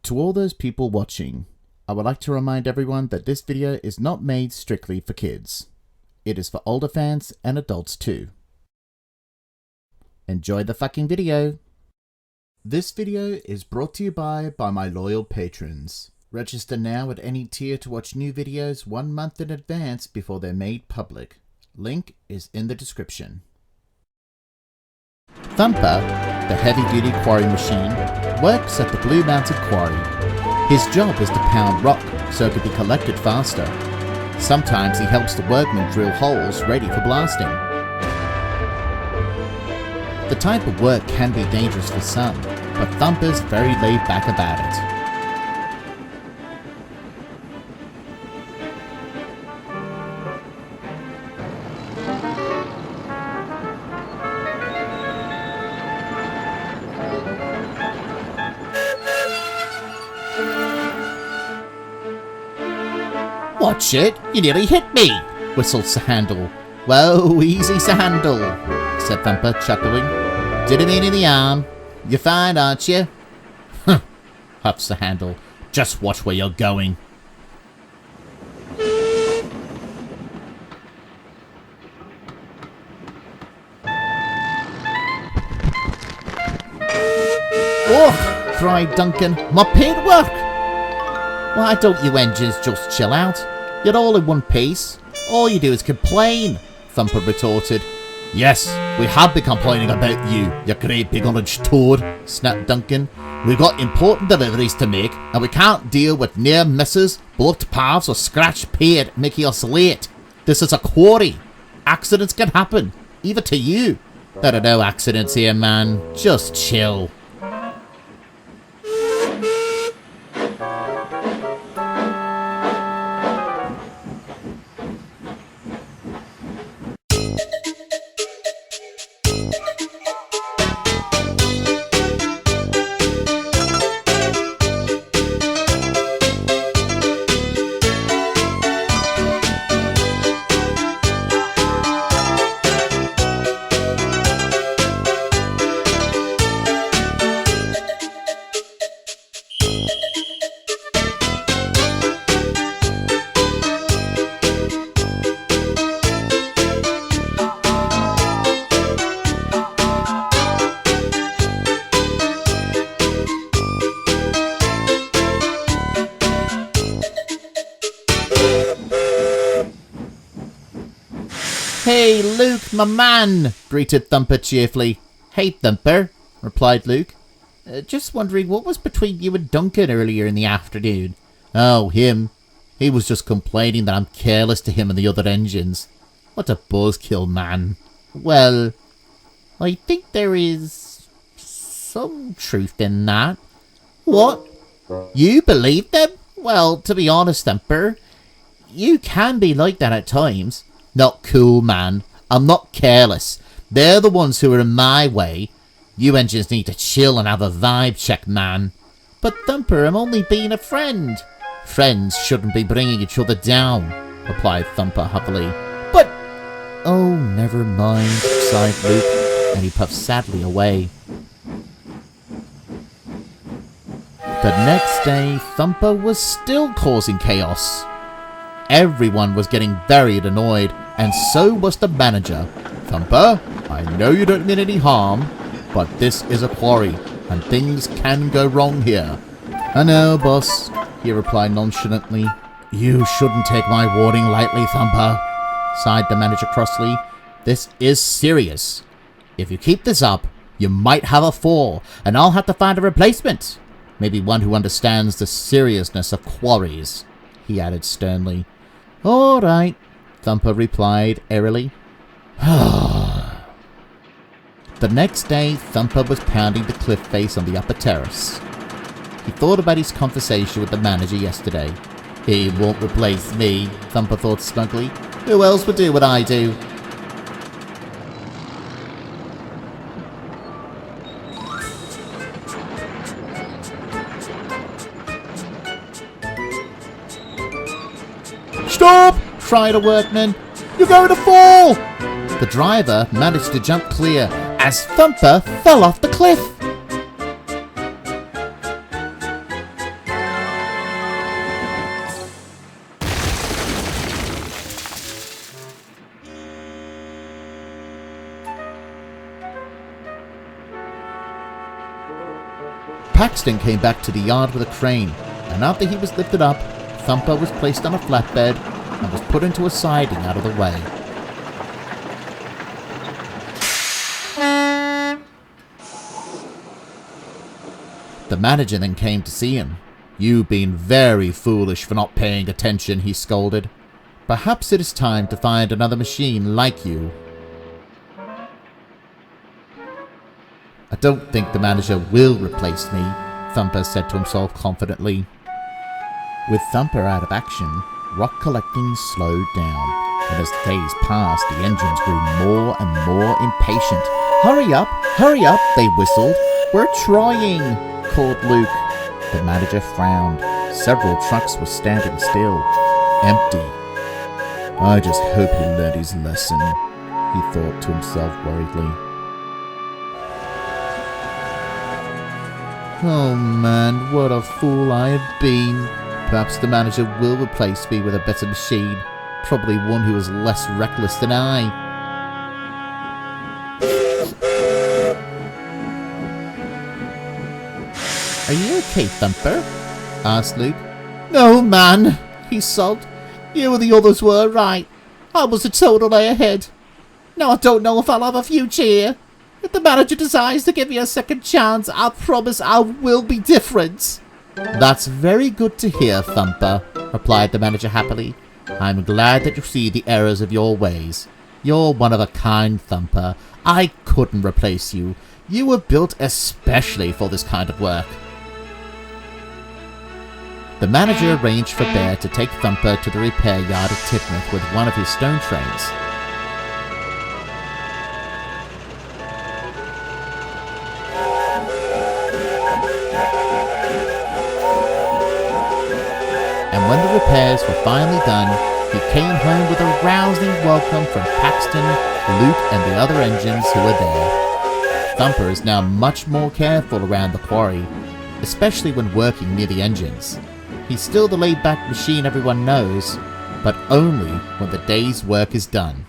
To all those people watching, I would like to remind everyone that this video is not made strictly for kids. It is for older fans and adults too. Enjoy the fucking video! This video is brought to you by my loyal patrons. Register now at any tier to watch new videos 1 month in advance before they're made public. Link is in the description. Thumper, the heavy-duty quarry machine, works at the Blue Mountain Quarry. His job is to pound rock so it can be collected faster. Sometimes he helps the workmen drill holes ready for blasting. The type of work can be dangerous for some, but Thumper's very laid back about it. Watch it! You nearly hit me! Whistled Sandal. Whoa, easy Sandal, said Thumper, chuckling. Didn't mean in the arm. You're fine, aren't you? Huh, huffed Sandal. Just watch where you're going. Oh! cried Duncan. My paint work! Why don't you engines just chill out? You're all in one piece. All you do is complain, Thumper retorted. Yes, we have been complaining about you, you great big orange toad, snapped Duncan. We've got important deliveries to make, and we can't deal with near misses, blocked paths, or scratched paint making us late. This is a quarry. Accidents can happen, even to you. There are no accidents here, man. Just chill. Hey, Luke, my man, greeted Thumper cheerfully. Hey, Thumper, replied Luke. Just wondering what was between you and Duncan earlier in the afternoon. Oh, him. He was just complaining that I'm careless to him and the other engines. What a buzzkill, man. Well, I think there is some truth in that. What? You believe them? Well, to be honest, Thumper, you can be like that at times. Not cool, man. I'm not careless. They're the ones who are in my way. You engines need to chill and have a vibe check, man. But Thumper, I'm only being a friend. Friends shouldn't be bringing each other down, replied Thumper huffily. But... oh, never mind, sighed Luke, and he puffed sadly away. The next day, Thumper was still causing chaos. Everyone was getting very annoyed, and so was the manager. Thumper, I know you don't mean any harm, but this is a quarry, and things can go wrong here. I know, boss, he replied nonchalantly. You shouldn't take my warning lightly, Thumper, sighed the manager crossly. This is serious. If you keep this up, you might have a fall, and I'll have to find a replacement. Maybe one who understands the seriousness of quarries, he added sternly. All right, Thumper replied airily. The next day, Thumper was pounding the cliff face on the upper terrace. He thought about his conversation with the manager yesterday. He won't replace me, Thumper thought smugly. Who else would do what I do? Stop! Cried a workman. You're going to fall! The driver managed to jump clear as Thumper fell off the cliff. Paxton came back to the yard with a crane, and after he was lifted up, Thumper was placed on a flatbed and was put into a siding out of the way. The manager then came to see him. "You've been very foolish for not paying attention," he scolded. "Perhaps it is time to find another machine like you." "I don't think the manager will replace me," Thumper said to himself confidently. With Thumper out of action, rock collecting slowed down, and as days passed, the engines grew more and more impatient. Hurry up, they whistled. "We're trying," called Luke. The manager frowned. Several trucks were standing still, empty. "I just hope he learned his lesson," he thought to himself worriedly. "Oh man, what a fool I have been. Perhaps the manager will replace me with a better machine, probably one who is less reckless than I." "Are you okay, Thumper?" asked Luke. "No, man," he sobbed. "You and the others were right. I was a total airhead. Now I don't know if I'll have a future here. If the manager decides to give me a second chance, I promise I will be different." "That's very good to hear, Thumper," replied the manager happily. "I'm glad that you see the errors of your ways. You're one of a kind, Thumper. I couldn't replace you. You were built especially for this kind of work." The manager arranged for Bear to take Thumper to the repair yard at Tidmouth with one of his stone trains. And when the repairs were finally done, he came home with a rousing welcome from Paxton, Luke, and the other engines who were there. Thumper is now much more careful around the quarry, especially when working near the engines. He's still the laid-back machine everyone knows, but only when the day's work is done.